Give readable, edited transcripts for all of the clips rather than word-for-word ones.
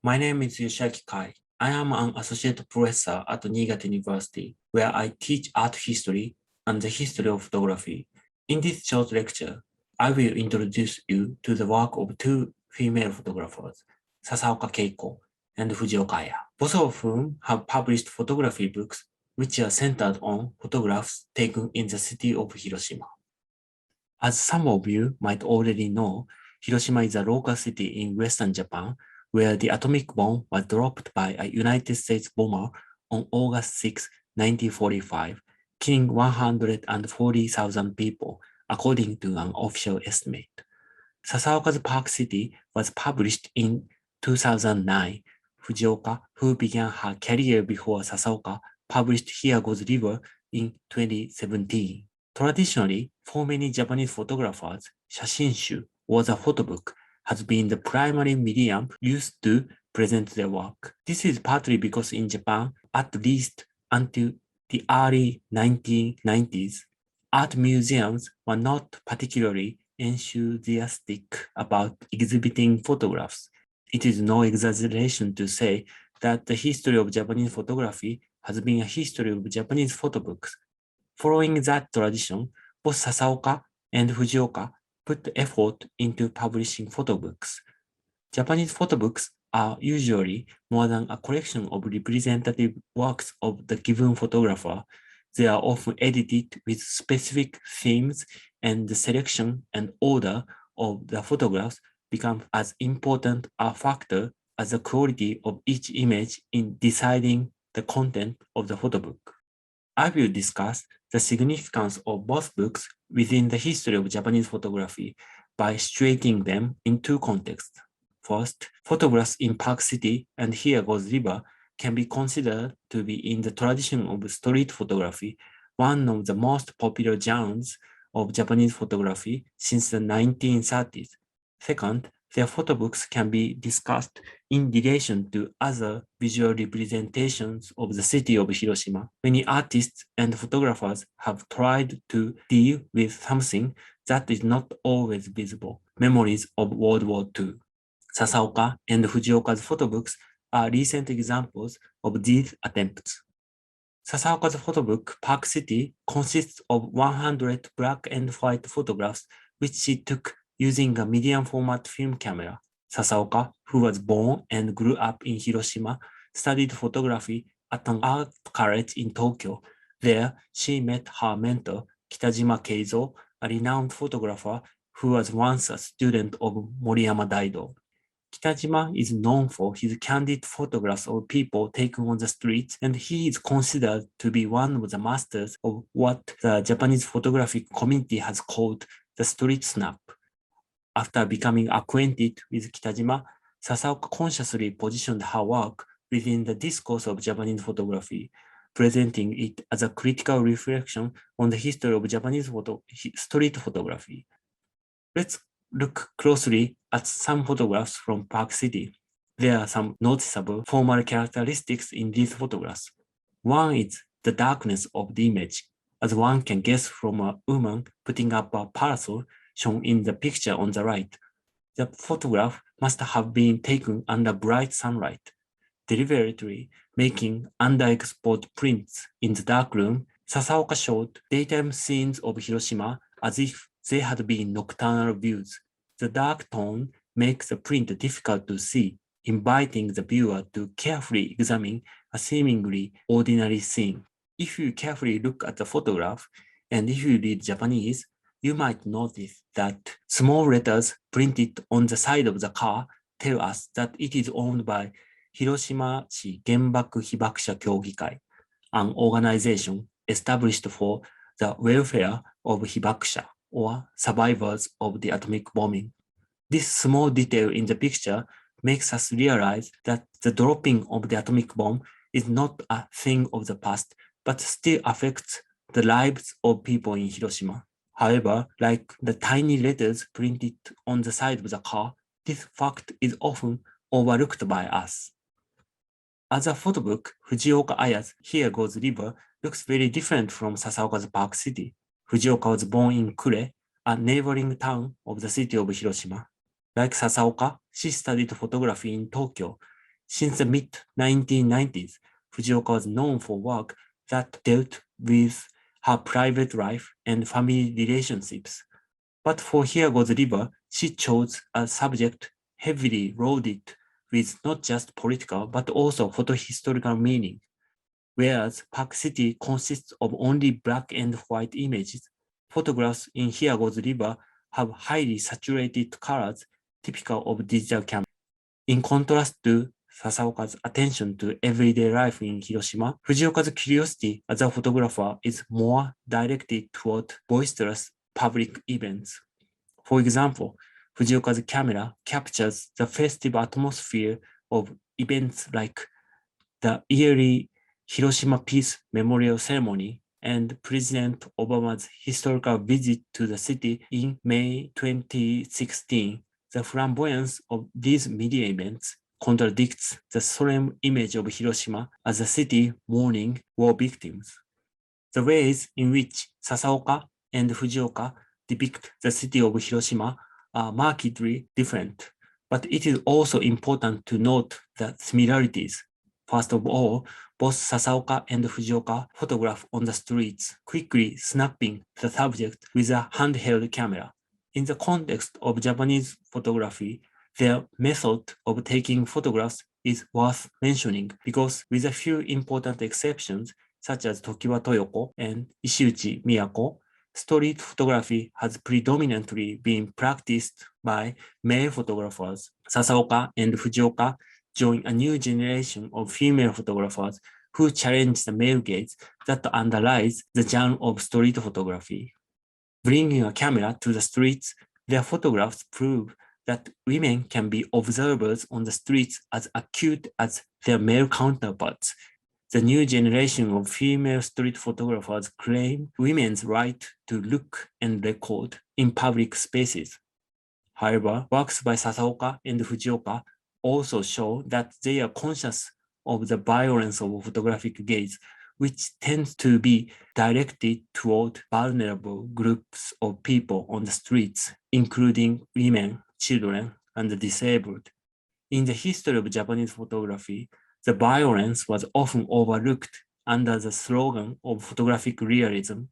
My name is Yoshiaki Kai. I am an associate professor at Niigata University, where I teach art history and the history of photography. In this short lecture, I will introduce you to the work of two female photographers, Sasaoka Keiko and Fujioka Aya, both of whom have published photography books which are centered on photographs taken in the city of Hiroshima. As some of you might already know, Hiroshima is a local city in western Japan where the atomic bomb was dropped by a United States bomber on August 6, 1945, killing 140,000 people, according to an official estimate. Sasaoka's Park City was published in 2009. Fujioka, who began her career before Sasaoka, published Here Goes River in 2017. Traditionally, for many Japanese photographers, shashinshu, or the photo book, has been the primary medium used to present their work. This is partly because in Japan, at least until the early 1990s, art museums were not particularly enthusiastic about exhibiting photographs. It is no exaggeration to say that the history of Japanese photography has been a history of Japanese photo books. Following that tradition, both Sasaoka and Fujioka put effort into publishing photo books. Japanese photo books are usually more than a collection of representative works of the given photographer. They are often edited with specific themes, and the selection and order of the photographs become as important a factor as the quality of each image in deciding the content of the photo book. I will discuss the significance of both books within the history of Japanese photography by situating them in two contexts. First, photographs in Park City and Here Goes River can be considered to be in the tradition of street photography, one of the most popular genres of Japanese photography since the 1930s. Second, their photo books can be discussed in relation to other visual representations of the city of Hiroshima. Many artists and photographers have tried to deal with something that is not always visible, memories of World War II. Sasaoka and Fujioka's photo books are recent examples of these attempts. Sasaoka's photo book, Park City, consists of 100 black and white photographs which she took using a medium format film camera. Sasaoka, who was born and grew up in Hiroshima, studied photography at an art college in Tokyo. There, she met her mentor, Kitajima Keizo, a renowned photographer who was once a student of Moriyama Daido. Kitajima is known for his candid photographs of people taken on the streets, and he is considered to be one of the masters of what the Japanese photographic community has called the street snap. After becoming acquainted with Kitajima, Sasaoka consciously positioned her work within the discourse of Japanese photography, presenting it as a critical reflection on the history of Japanese street photography. Let's look closely at some photographs from Park City. There are some noticeable formal characteristics in these photographs. One is the darkness of the image, as one can guess from a woman putting up a parasol shown in the picture on the right. The photograph must have been taken under bright sunlight, deliberately making underexposed prints in the dark room. Sasaoka showed daytime scenes of Hiroshima as if they had been nocturnal views. The dark tone makes the print difficult to see, inviting the viewer to carefully examine a seemingly ordinary scene. If you carefully look at the photograph, and if you read Japanese, you might notice that small letters printed on the side of the car tell us that it is owned by Hiroshima-shi Genbaku Hibakusha Kyogikai, an organization established for the welfare of hibakusha, or survivors of the atomic bombing. This small detail in the picture makes us realize that the dropping of the atomic bomb is not a thing of the past, but still affects the lives of people in Hiroshima. However, like the tiny letters printed on the side of the car, this fact is often overlooked by us. As a photo book, Fujioka Aya's Here Goes River looks very different from Sasaoka's Park City. Fujioka was born in Kure, a neighboring town of the city of Hiroshima. Like Sasaoka, she studied photography in Tokyo. Since the mid-1990s, Fujioka was known for work that dealt with her private life and family relationships. But for Here Goes the River, she chose a subject heavily loaded with not just political but also photohistorical meaning. Whereas Park City consists of only black and white images, photographs in Here Goes the River have highly saturated colors typical of digital camera. In contrast to Sasaoka's attention to everyday life in Hiroshima, Fujioka's curiosity as a photographer is more directed toward boisterous public events. For example, Fujioka's camera captures the festive atmosphere of events like the yearly Hiroshima Peace Memorial Ceremony and President Obama's historical visit to the city in May 2016. The flamboyance of these media events contradicts the solemn image of Hiroshima as a city mourning war victims. The ways in which Sasaoka and Fujioka depict the city of Hiroshima are markedly different, but it is also important to note the similarities. First of all, both Sasaoka and Fujioka photograph on the streets, quickly snapping the subject with a handheld camera. In the context of Japanese photography, their method of taking photographs is worth mentioning because, with a few important exceptions, such as Tokiwa Toyoko and Ishiuchi Miyako, street photography has predominantly been practiced by male photographers. Sasaoka and Fujioka join a new generation of female photographers who challenge the male gaze that underlies the genre of street photography. Bringing a camera to the streets, their photographs prove that women can be observers on the streets as acute as their male counterparts. The new generation of female street photographers claim women's right to look and record in public spaces. However, works by Sasaoka and Fujioka also show that they are conscious of the violence of photographic gaze, which tends to be directed toward vulnerable groups of people on the streets, including women, children, and the disabled. In the history of Japanese photography, the violence was often overlooked under the slogan of photographic realism.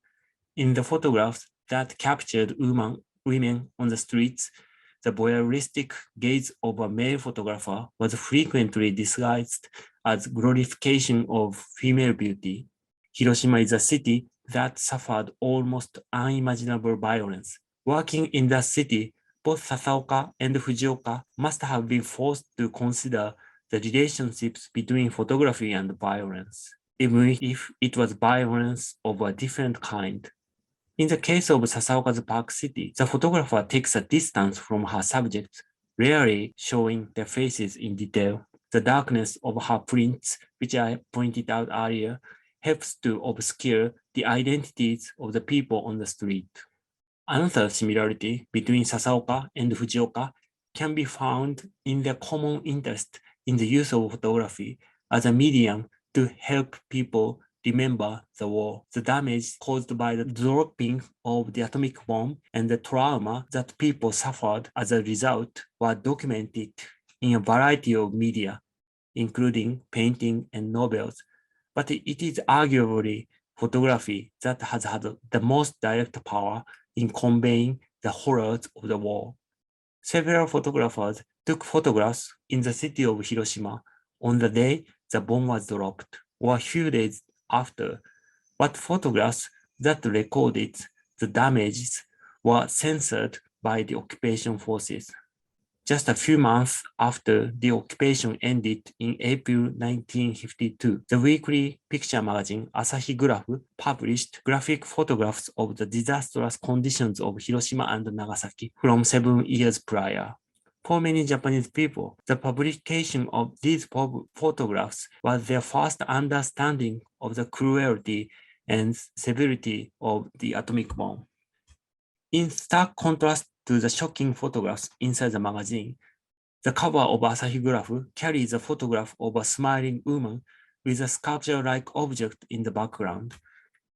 In the photographs that captured women on the streets, the voyeuristic gaze of a male photographer was frequently disguised as glorification of female beauty. Hiroshima is a city that suffered almost unimaginable violence. Working in that city, both Sasaoka and Fujioka must have been forced to consider the relationships between photography and violence, even if it was violence of a different kind. In the case of Sasaoka's Park City, the photographer takes a distance from her subjects, rarely showing their faces in detail. The darkness of her prints, which I pointed out earlier, helps to obscure the identities of the people on the street. Another similarity between Sasaoka and Fujioka can be found in their common interest in the use of photography as a medium to help people remember the war, the damage caused by the dropping of the atomic bomb, and the trauma that people suffered as a result were documented in a variety of media, including painting and novels. But it is arguably photography that has had the most direct power in conveying the horrors of the war. Several photographers took photographs in the city of Hiroshima on the day the bomb was dropped, or a few days after, but photographs that recorded the damages were censored by the occupation forces. Just a few months after the occupation ended in April 1952, the weekly picture magazine Asahi Graph published graphic photographs of the disastrous conditions of Hiroshima and Nagasaki from 7 years prior. For many Japanese people, the publication of these photographs was their first understanding of the cruelty and severity of the atomic bomb. In stark contrast to the shocking photographs inside the magazine, the cover of Asahi Graph carries a photograph of a smiling woman with a sculpture-like object in the background.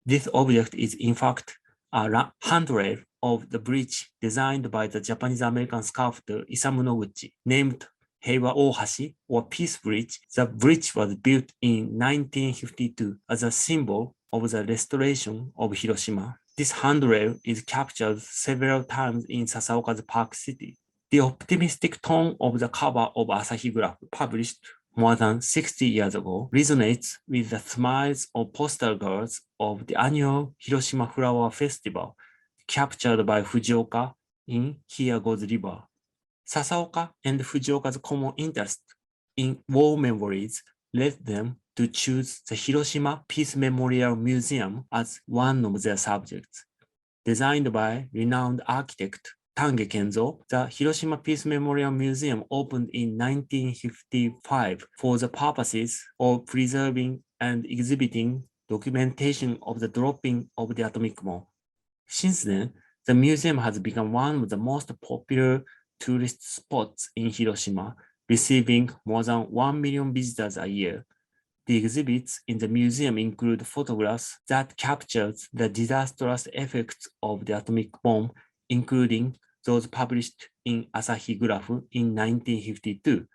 This object is in fact a handrail of the bridge designed by the Japanese-American sculptor Isamu Noguchi, named Heiwa Ohashi, or Peace Bridge. The bridge was built in 1952 as a symbol of the restoration of Hiroshima. This handrail is captured several times in Sasaoka's Park City. The optimistic tone of the cover of Asahi Graph, published more than 60 years ago, resonates with the smiles of postal girls of the annual Hiroshima Flower Festival, captured by Fujioka in Here Goes River. Sasaoka and Fujioka's common interest in war memories led them to choose the Hiroshima Peace Memorial Museum as one of their subjects. Designed by renowned architect Tange Kenzo, the Hiroshima Peace Memorial Museum opened in 1955 for the purposes of preserving and exhibiting documentation of the dropping of the atomic bomb. Since then, the museum has become one of the most popular tourist spots in Hiroshima, receiving more than 1 million visitors a year. The exhibits in the museum include photographs that capture the disastrous effects of the atomic bomb, including those published in Asahi Graph in 1952.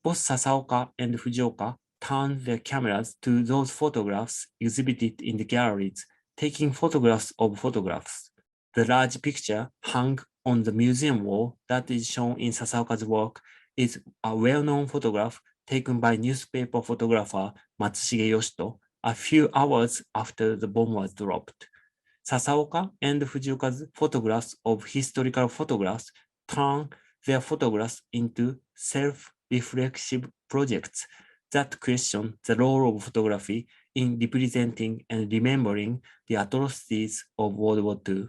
Both Sasaoka and Fujioka turned their cameras to those photographs exhibited in the galleries, taking photographs of photographs. The large picture hung on the museum wall that is shown in Sasaoka's work is a well-known photograph taken by newspaper photographer Matsushige Yoshito a few hours after the bomb was dropped. Sasaoka and Fujioka's photographs of historical photographs turn their photographs into self-reflexive projects that question the role of photography in representing and remembering the atrocities of World War II.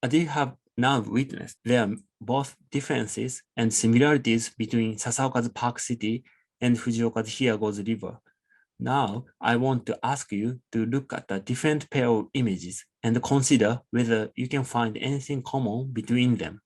As you have now witnessed, there are both differences and similarities between Sasaoka's Park City and Fujioka's Here Goes River. Now, I want to ask you to look at a different pair of images and consider whether you can find anything common between them.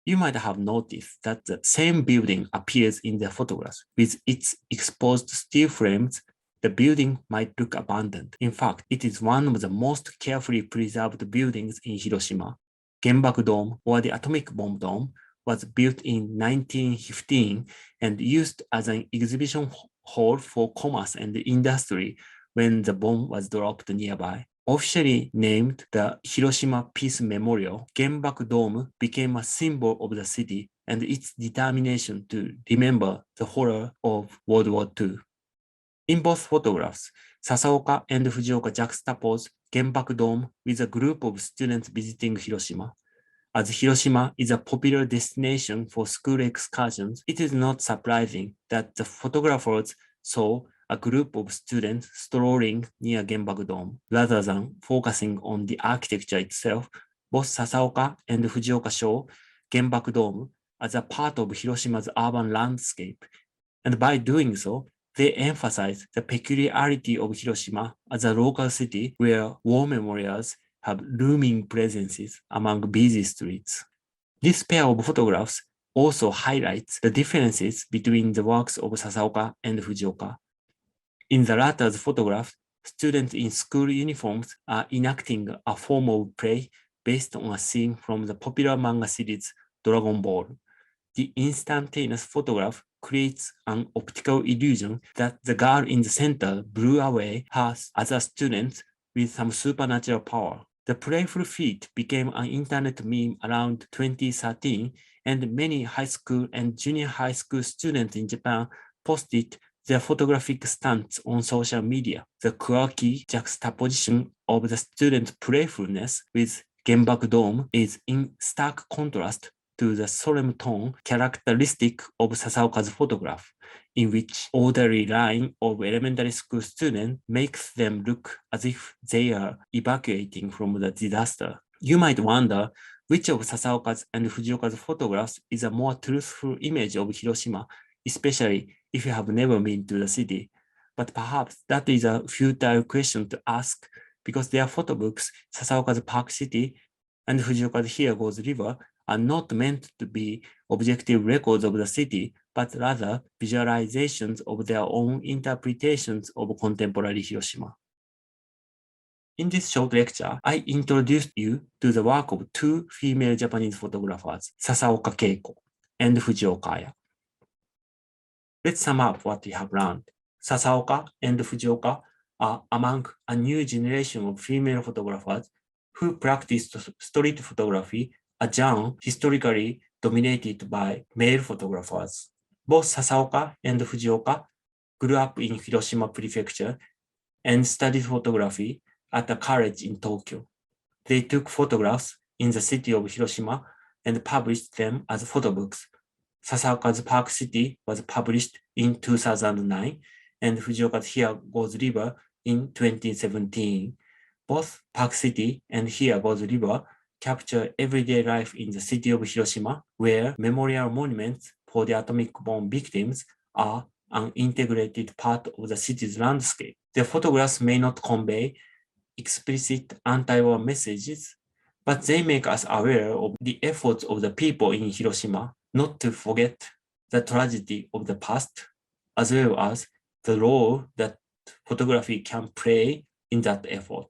You might have noticed that the same building appears in the photographs. With its exposed steel frames, the building might look abandoned. In fact, it is one of the most carefully preserved buildings in Hiroshima. Genbaku Dome, or the atomic bomb dome, was built in 1915 and used as an exhibition hall for commerce and industry when the bomb was dropped nearby. Officially named the Hiroshima Peace Memorial, Genbaku Dome became a symbol of the city and its determination to remember the horror of World War II. In both photographs, Sasaoka and Fujioka juxtapose Genbaku Dome with a group of students visiting Hiroshima. As Hiroshima is a popular destination for school excursions, it is not surprising that the photographers saw a group of students strolling near Genbaku Dome. Rather than focusing on the architecture itself, both Sasaoka and Fujioka show Genbaku Dome as a part of Hiroshima's urban landscape, and by doing so, they emphasize the peculiarity of Hiroshima as a local city where war memorials have looming presences among busy streets. This pair of photographs also highlights the differences between the works of Sasaoka and Fujioka. In the latter's photograph, students in school uniforms are enacting a formal play based on a scene from the popular manga series Dragon Ball. The instantaneous photograph creates an optical illusion that the girl in the center blew away her other students with some supernatural power. The playful feat became an internet meme around 2013, and many high school and junior high school students in Japan posted their photographic stunts on social media. The quirky juxtaposition of the students' playfulness with Genbaku Dome is in stark contrast to the solemn tone characteristic of Sasaoka's photograph, in which orderly line of elementary school students makes them look as if they are evacuating from the disaster. You might wonder which of Sasaoka's and Fujioka's photographs is a more truthful image of Hiroshima, especially if you have never been to the city. But perhaps that is a futile question to ask, because their photo books, Sasaoka's Park City and Fujioka's Here Goes River, are not meant to be objective records of the city, but rather visualizations of their own interpretations of contemporary Hiroshima. In this short lecture, I introduced you to the work of two female Japanese photographers, Sasaoka Keiko and Fujioka Aya. Let's sum up what we have learned. Sasaoka and Fujioka are among a new generation of female photographers who practiced street photography, a genre historically dominated by male photographers. Both Sasaoka and Fujioka grew up in Hiroshima Prefecture and studied photography at a college in Tokyo. They took photographs in the city of Hiroshima and published them as photobooks. Sasaoka's Park City was published in 2009 and Fujioka's Here Goes River in 2017. Both Park City and Here Goes River capture everyday life in the city of Hiroshima, where memorial monuments for the atomic bomb victims are an integrated part of the city's landscape. Their photographs may not convey explicit anti-war messages, but they make us aware of the efforts of the people in Hiroshima not to forget the tragedy of the past, as well as the role that photography can play in that effort.